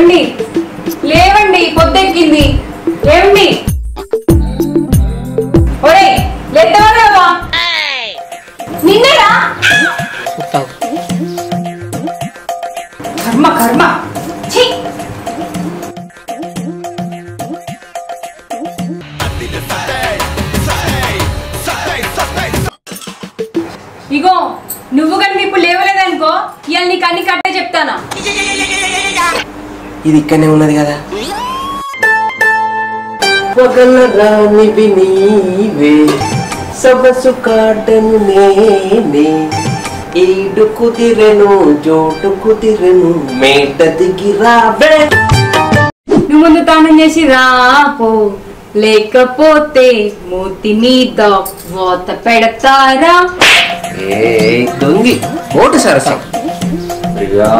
ఏమండి లేవండి పొద్దెక్కింది ఏమండి ఒరే లేద్దావా నిన్నేరా కర్మ కర్మ ఛీ ఇగో నువ్వు కనుక ఇప్పుడు లేవలేదనుకో ఇవాళ నీకు అన్ని కట్టే చెప్తానా ఇది ఇక్కడనే ఉన్నది కదా పగల రానివి నీవే సొగసు కాటను నేనే ఈడు కుదిరెను జోటు కుదిరెను మేట దిగి రావే నువ్వు ముందు తానం చేసి రాపో లేకపోతే మూతి మీద వాత పెడతారా ఏ దొంగి ఓటు సరసం ప్రియా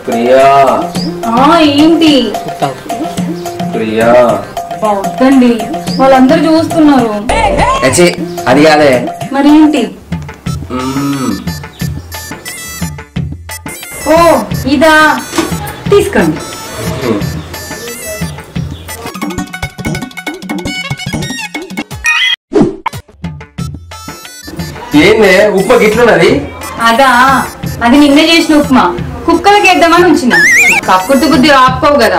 ప్రియా ఏంటి ప్రియా వద్దండి వాళ్ళందరూ చూస్తున్నారు అది కాదే మరి ఏంటి ఓ ఇదా తీసుకోండి ఏందే ఉప్మా గిట్లున్నది అదా అది నిన్న చేసిన ఉప్మా కుక్కలకి వేద్దామని ఉంచిన కక్కుర్తి బుద్ధి ఆపుకోవు కదా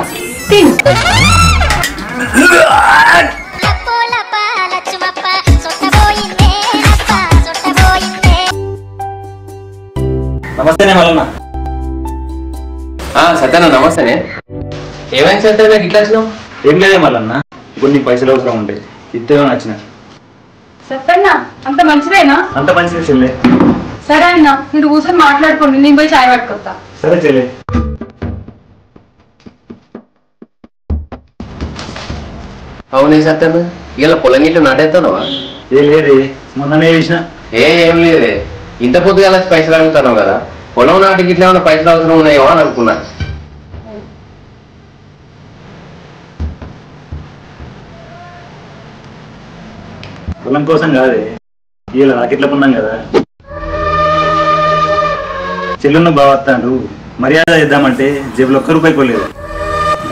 తిను నమస్తేనే మళ్ళా సత్యన్న నమస్తేనే ఏమైంది సత్యన్న ఇట్లా వచ్చినావు ఏం లేదే మళ్ళన్నా కొన్ని పైసలు అవసరం ఉంటాయి ఇస్తే నచ్చిన సత్తన్న అంత మంచిదేనా అంత మంచిది చెల్లె సరే అన్న మీరు కూర్చొని మాట్లాడుకోండి నేను పోయి చాయ్ పట్టుకొస్తా సరే చెల్లె అవునే సత్యన్న ఇలా పొలం గిట్లు నాటేస్తానవా ఏం లేదే మొన్ననే వేసిన ఏం లేదే ఇంత పొద్దుగా పైసలు అడుగుతున్నావు కదా పొలం నాటికి ఇట్లా ఏమైనా పైసలు అవసరం ఉన్నాయో అని అనుకున్నా పొలం కోసం కాదే ఇలా రాకెట్ల ఉన్నాం కదా చెల్లున్న బావస్తాడు మర్యాద ఇద్దామంటే జేబులో ₹1 పోలేదు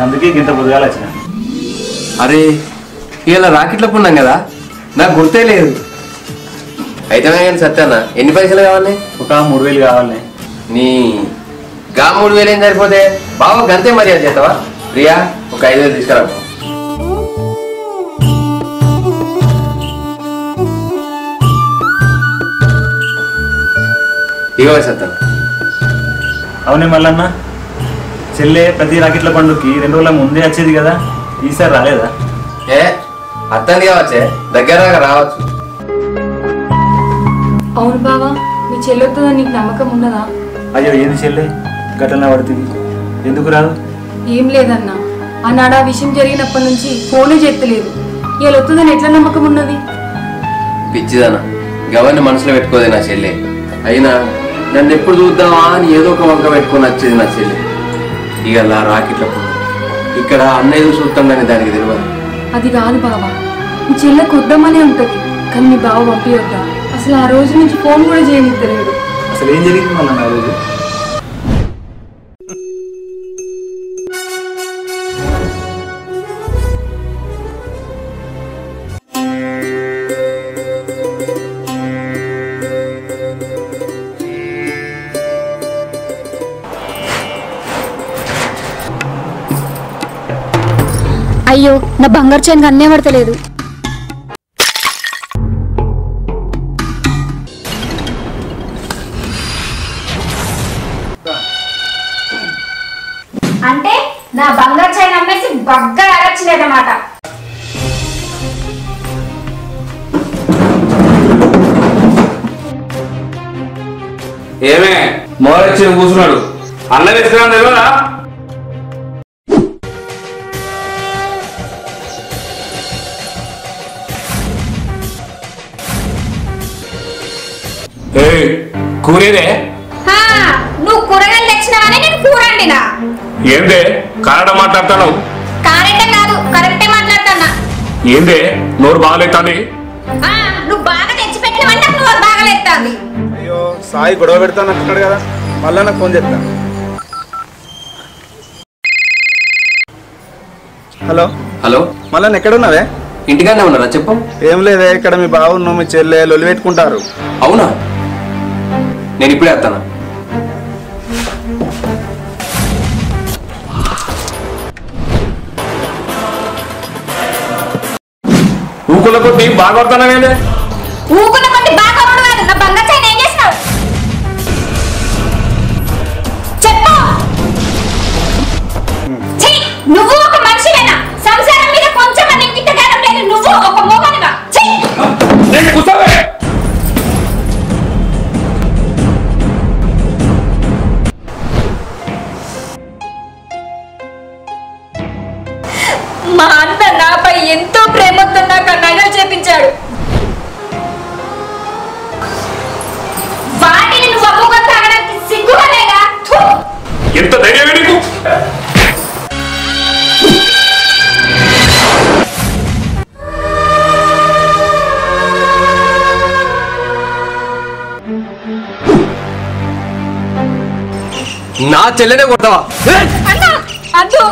అందుకే ఇంత పొద్దుగాల వచ్చిన అరే ఇలా రాకెట్లకు ఉన్నాం కదా నాకు గుర్తే లేదు అయితే కానీ సత్యన్న ఎన్ని పైసలు కావాలి ఒక 3000 కావాలి నీ గా 3000 ఏం సరిపోతే బావ గంతే మర్యాద చేస్తావా ప్రియా ఒక 5000 తీసుకురా ఇగో సత్యన్న అవునే మళ్ళన్న చెల్లె ప్రతి రాకెట్ల పండుగకి 2 రోజుల ముందే వచ్చేది కదా ఈసారి రాలేదా ఏ అత్తంది కావచ్చే దగ్గర రావచ్చు అవును బావా మీ చెల్లొస్తుందని నీకు నమ్మకం ఉన్నదా అయ్యో ఏంది చెల్లె ఘటన పడుతుంది ఎందుకు రాదు ఏం లేదన్నా ఆనాడు ఆ విషయం జరిగినప్పటి నుంచి ఫోనే చేస్తలేదు ఇలా వస్తుందని ఎట్లా నమ్మకం ఉన్నది పిచ్చిదనా గవర్ని మనసులో పెట్టుకోదే నా చెల్లె అయినా నన్ను ఎప్పుడు చూద్దామా అని ఏదో ఒక వంక పెట్టుకొని వచ్చేది నా చెల్లె ఇక నా రాకెట్ల ఇక్కడ అన్నయ్య చూస్తాం కానీ దానికి తెలియదు అది కాదు బావా మీ చెల్లెకు వద్దామనే ఉంటది కానీ మీ బావ పంపివద్దా అసలు ఆ రోజు నుంచి ఫోన్ కూడా చేయనిద్దలేడు అసలు ఏం జరిగింది మళ్ళీ ఆ రోజు అయ్యో నా బంగారు చైన్ అన్నే పడతలేదు అంటే నా బంగారు చైన్ అమ్మేసి బగ్గా అరచలేదన్నమాట ఏమే మోరచ్చి కూర్చున్నాడు అన్న వేసుకున్నాను తెలియదా కూరేదే నువ్వు కూరగాయలు తెచ్చినావని నేను కూర వండినా ఏందే కన్నడ మాట్లాడతాను కారెంటే కాదు కరెక్టే మాట్లాడతానా ఏందే నోరు బాగలేతాంది నువ్వు బాగా తెచ్చిపెట్టినవంటే నువ్వు బాగలేస్తాంది అయ్యో సాయి గొడవ పెడతాను అంటున్నాడు కదా మళ్ళా నాకు ఫోన్ చేస్తా హలో హలో మళ్ళీ ఎక్కడున్నావే? ఇంటికానే ఉన్నారా? చెప్పు. ఏం లేదే, ఇక్కడ మీ బావును మీ చెల్లె లొలి పెట్టుకుంటారు. అవునా? నేను ఇప్పుడే వస్తాను. ఊకుల కొట్టి బాగా కొడతానే. ఊకున్న కొట్టి బాగా కొట్టడం కాదు, నా బంగారు చైన్ ఏం చేసినావు చెప్పు. ఛీ, నువ్వు ఒక మనిషివేనా? సంసారం మీద కొంచెం ఇంకిత జ్ఞానం లేదు. నువ్వు ఒక మోగనివా? ఛీ, కూర్చోవే. మా అన్న నాపై ఎంతో ప్రేమతో నాకు నగలు చేపించాడు. వాటిని నువ్వు అమ్ముగా తాగడానికి సిగ్గుగా లేదా? ఎంత ధైర్యం నీకు? నా చెల్లెనే కొడతావా? అన్న అద్దు.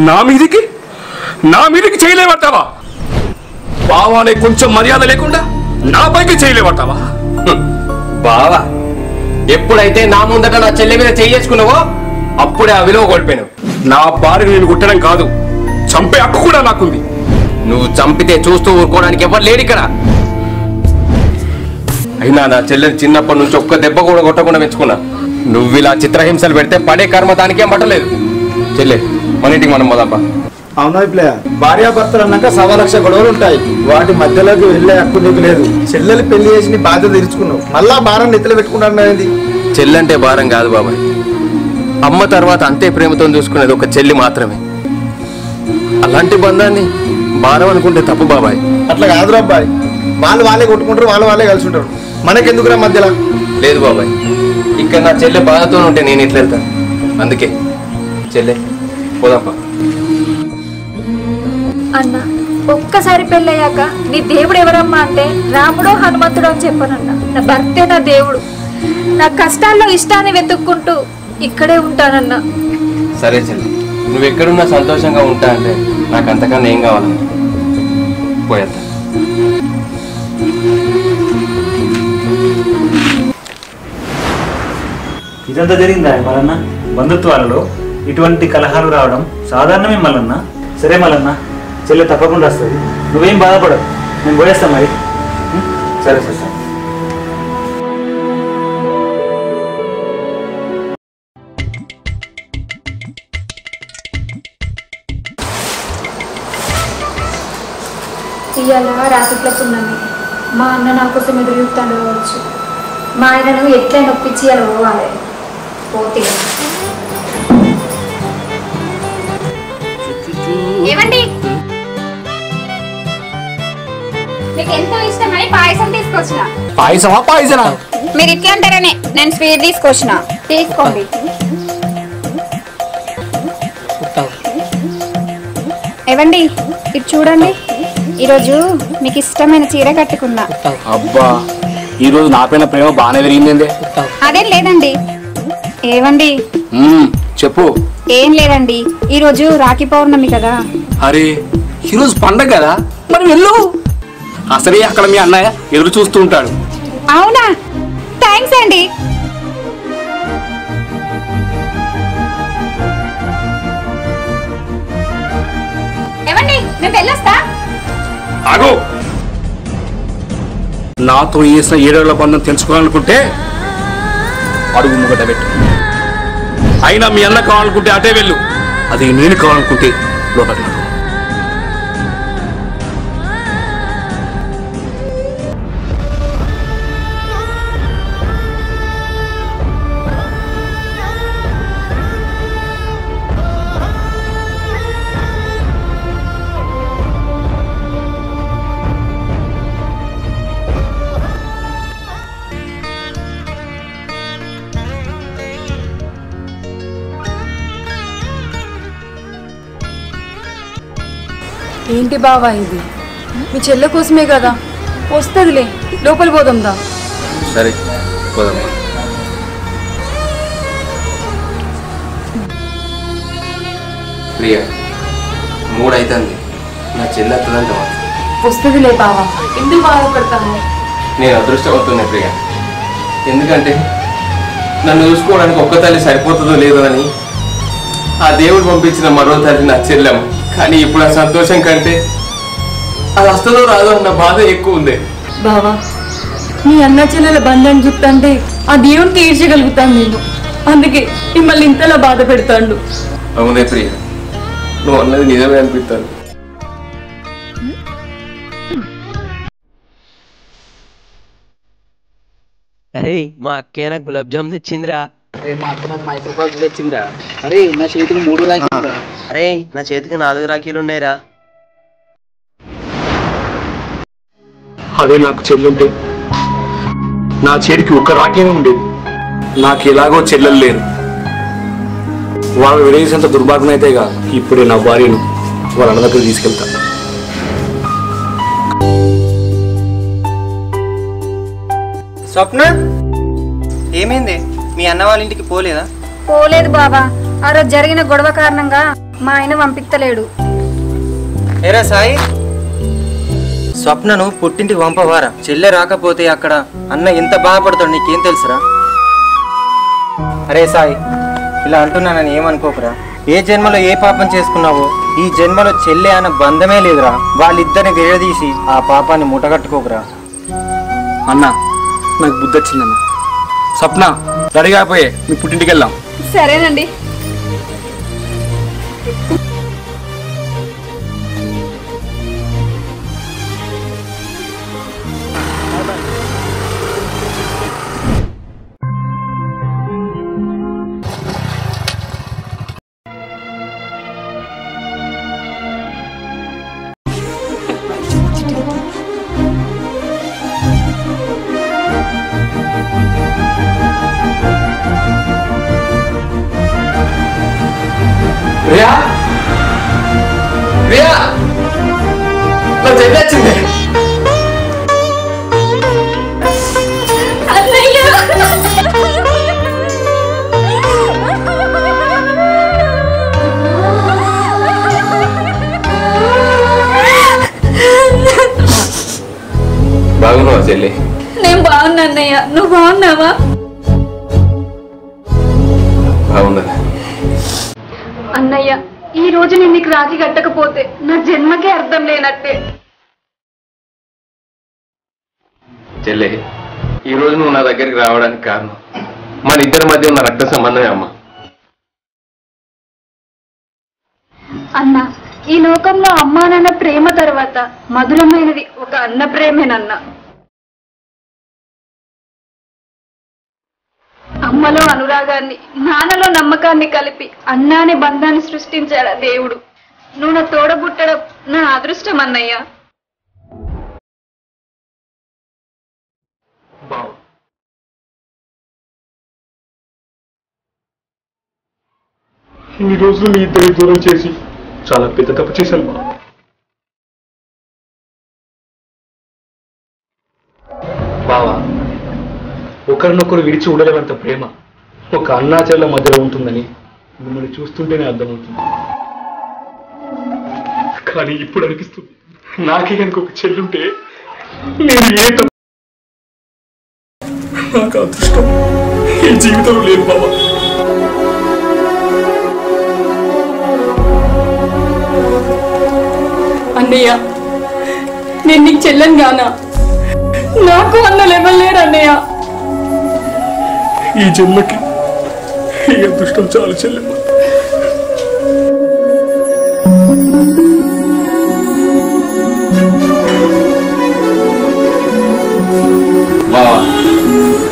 నా మీదికి చేయలేబడతావా? బావానే కొంచెం మర్యాద లేకుండా నా పైకి చేయలేబడతావా? బావా, ఎప్పుడైతే నా ముందట నా చెల్లె మీద చేసుకున్నావో అప్పుడే ఆ విలువ కోల్పోయినావు. నా భార్యను నేను కొట్టడం కాదు, చంపే హక్కు కూడా నాకుంది. నువ్వు చంపితే చూస్తూ ఊరుకోవడానికి ఎవరు లేడు ఇక్కడ. అయినా నా చెల్లెని చిన్నప్పటి నుంచి ఒక్క దెబ్బ కూడా కొట్టకుండా పెంచుకున్నా. నువ్వు ఇలా చిత్రహింసలు పెడితే పడే కర్మ దానికేం పట్టలేదు. చెల్లె, మన ఇంటికి మనం మొదప్ప. అవునా? ఇప్పుడు భార్యాభర్తలు అన్నాక 1,00,000 గొడవలు ఉంటాయి. వాటి మధ్యలోకి వెళ్ళే హక్కు నీకు లేదు. చెల్లెలు పెళ్లి చేసి నీ బాధ్యత తీర్చుకున్నావు, మళ్ళా భారం నెత్తిలో పెట్టుకుంటాను. చెల్లంటే భారం కాదు బాబాయ్. అమ్మ తర్వాత అంతే ప్రేమతో చూసుకునేది ఒక చెల్లి మాత్రమే. అలాంటి బంధాన్ని భారం అనుకుంటే తప్పు బాబాయ్. అట్లా కాదు అబ్బాయి, వాళ్ళే కొట్టుకుంటారు, వాళ్ళే కలిసి ఉంటారు. మనకెందుకురా మధ్యలో? లేదు బాబాయ్, ఇక్కడ నా చెల్లె బాధతో ఉంటే నేను ఇట్లా వెళ్తాను. అందుకే చెల్లె పోదాంపా. అన్న, ఒక్కసారి పెళ్ళయ్యాక నీ దేవుడు ఎవరమ్మా అంటే రాముడో హనుమంతుడో అని చెప్పనన్నా. నా భర్తే నా దేవుడు. నా కష్టాల్లో ఇష్టాన్ని వెతుక్కుంటూ ఇక్కడే ఉంటానన్నా. సరే చెల్లి, నువ్వు ఎక్కడున్నా సంతోషంగా ఉంటా అంటే నాకు అంతకన్నా ఏం కావాలన్నా పోయేద్దా. ఇదంతా జరిగిందా మల్లన్న? బంధుత్వాలలో ఇటువంటి కలహాలు రావడం సాధారణమే మల్లన్న. సరే మల్లన్న, చెల్లె తప్పకుండా వస్తుంది, నువ్వేం బాధపడవు. నేను పోయేస్తా మరి. సరే సరే సరే. ఇవాళ రాత్రిలో పున్నమి. మా అన్న నా కోసం ఎదురు చూస్తాడు కావచ్చు. మా ఆయనను ఎట్లా నొప్పించి అలా పోవాలి. పోతే ఏమండి, మీకు ఎంతో ఇష్టమని పాయసం తీసుకొచ్చిన. పాయసమా పాయసనా? మీరు ఇట్లా అంటారనే నేను స్వీట్ తీసుకొచ్చిన, తీసుకోండి. ఏవండి, ఇటు చూడండి. ఈరోజు మీకు ఇష్టమైన చీర కట్టుకున్నా. అబ్బా, ఈరోజు నా పైన ప్రేమ బాగానే పెరిగింది. అదేం లేదండి. ఏవండి, చెప్పు. ఏం లేదండి, ఈరోజు రాఖీ పౌర్ణమి కదా. అరే, ఈరోజు పండగ కదా, మరి వెళ్ళు. అసలే అక్కడ మీ అన్నయ్య ఎదురు చూస్తూ ఉంటాడు. అవునా? థ్యాంక్స్ అండి. ఏమండి, నేను వెళ్ళొస్తా. ఆగు. నాతో చేసిన 7 ఏళ్ల బంధం తెలుసుకోవాలనుకుంటే అడుగు ముగట పెట్టు. అయినా మీ అన్న కావాలనుకుంటే అటే వెళ్ళు, అది నేను కావాలనుకుంటే లోపలికి రా. ఏంటి బావా ఇది? మీ చెల్లె కోసమే కదా, వస్తుందిలే. లోపలి పోదాందా? సరే పోదాం. ప్రియా, 3 అవుతుంది. నా చెల్లి వస్తుందంటే వస్తుందిలే బావా, ఎందుకు బాధపడతాను? నేను అదృష్టవంతున్నా ప్రియ. ఎందుకంటే నన్ను చూసుకోవడానికి ఒక్క తల్లి సరిపోతుందో లేదో అని ఆ దేవుడు పంపించిన మరో తల్లి నా చెల్లెమ్మ. కానీ ఇప్పుడు ఆ సంతోషం కంటే అది వస్తుందో రాదో అన్న బాధ ఎక్కువ ఉంది. బావా, నీ అన్న చెల్లెల బంధాన్ని చూస్తుంటే ఆ దేవుని తీర్చగలుగుతాను నేను. అందుకే మిమ్మల్ని ఇంతలా బాధ పెడతాడు. అవునే ప్రియ, నువ్వు అన్నది నిజమే అనిపిస్తాను. అరే మా అక్కే నాకు గులాబ్ జామ్ తెచ్చిందిరా. మా అక్క నాకు మైసూర్ పాక్ తెచ్చిందిరా. అరే నా చేతికి 3 రాఖీలు. అరే నా చేతికి 4 రాఖీలు ఉన్నాయిరా. అదే నాకు చెల్లుంటే నా చేతికి 1 రాకేనే ఉండేది. నాకు ఎలాగో చెల్లెలు లేరు. వాళ్ళు విడేసేంత దుర్భాగ్యం అయితేగా ఇప్పుడే నా భార్యను వాళ్ళ అన్న దగ్గర తీసుకెళ్తా. స్వప్న, ఏమైంది? మీ అన్న వాళ్ళ ఇంటికి పోలేదా? పోలేదు బాబా, ఆ రోజు జరిగిన గొడవ కారణంగా మా ఆయన పంపిస్తలేడు. ఏరా సాయి, స్వప్నను పుట్టింటికి పంపవారా? చెల్లె రాకపోతే అక్కడ అన్న ఎంత బాధపడతాడు నీకేం తెలుసురా? అరే సాయి, ఇలా అంటున్నానని ఏమనుకోకురా. ఏ జన్మలో ఏ పాపం చేసుకున్నావో ఈ జన్మలో చెల్లె అన్న బంధమే లేదురా. వాళ్ళిద్దరిని విడదీసి ఆ పాపాన్ని మూటగట్టుకోకురా. అన్న నాకు బుద్ధి వచ్చిందన్న. స్వప్న రెడీగా అయిపోయే మీ పుట్టింటికి వెళ్దాం. సరేనండి. ప్రియా, ప్రియా, నా చెల్లి వచ్చింది. బాగున్నావా చెల్లి? నేను బాగున్నా అన్నయ్య, నువ్వు బాగున్నావా? బాగుందా అన్నయ్య, ఈ రోజు నేను నీకు రాఖీ కట్టకపోతే నా జన్మకే అర్థం లేనట్టే. చెల్లి, ఈ రోజు నువ్వు నా దగ్గరికి రావడానికి కారణం మన ఇద్దరి మధ్య ఉన్న రక్త సంబంధమే అమ్మ. అన్న, ఈ లోకంలో అమ్మా నాన్న ప్రేమ తర్వాత మధురమైనది ఒక అన్న ప్రేమేనన్న. అమ్మలో అనురాగాన్ని, నాన్నలో నమ్మకాన్ని కలిపి అన్న అనే బంధాన్ని సృష్టించాడు దేవుడు. నువ్వు నా తోడబుట్టడం నా అదృష్టం అన్నయ్య. ఈ రోజు మీ ఇద్దరి దూరం చేసి చాలా పెద్ద తప్పు చేశాను బా. బావా, ఒకరినొకరు విడిచి ఉండలేనంత ప్రేమ ఒక అన్నా చెల్ల మధ్యలో ఉంటుందని మిమ్మల్ని చూస్తుంటేనే అర్థమవుతుంది. కానీ ఇప్పుడు అనిపిస్తుంది, నాకే కనుక ఒక చెల్లుంటే నేను నాకు అదృష్టం ఈ జీవితంలో లేదు బావా. అన్నయ్య, నేను నీకు చెల్లని గానా? నాకు అన్నలు ఎవరు అన్నయ్య. ఈ జన్మకి ఈ అదృష్టం చాలు చెల్లెమ్మ. బావా,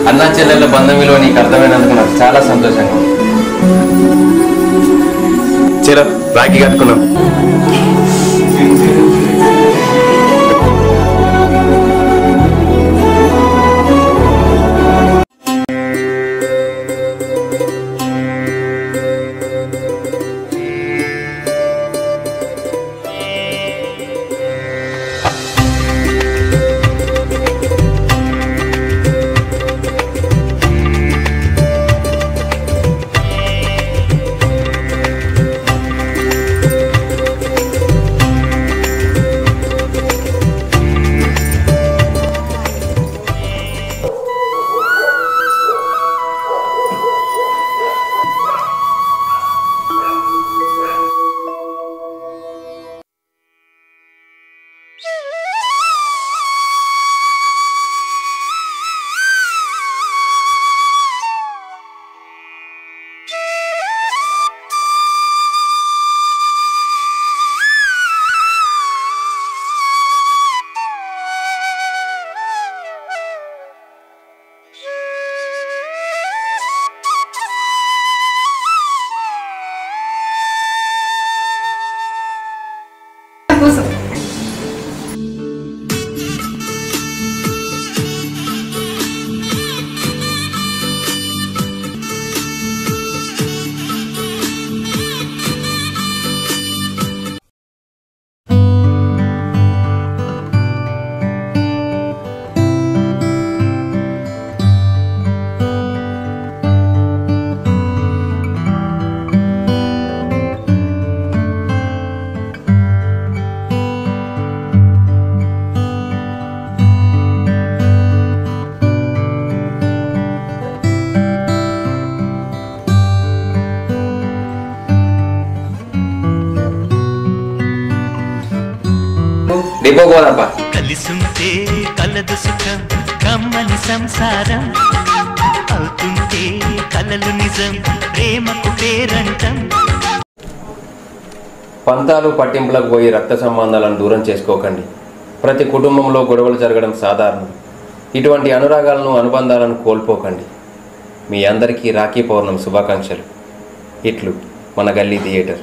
అన్నా చెల్లెళ్ళ బంధం విలువ నీకు అర్థమైనందుకు నాకు చాలా సంతోషంగా ఉంది. చలో రాఖీ కట్టుకున్నాం. డిపోకోదప్ప. కలిసుంటే కలదు సుఖం కమ్మని సంసారం అవుతుంటే కలలు నిజం ప్రేమకు పేరంటం. పంతాలు పట్టింపులకు పోయి రక్త సంబంధాలను దూరం చేసుకోకండి. ప్రతి కుటుంబంలో గొడవలు జరగడం సాధారణం. ఇటువంటి అనురాగాలను అనుబంధాలను కోల్పోకండి. మీ అందరికీ రాఖీ పౌర్ణమి శుభాకాంక్షలు. ఇట్లు మన గల్లీ థియేటర్.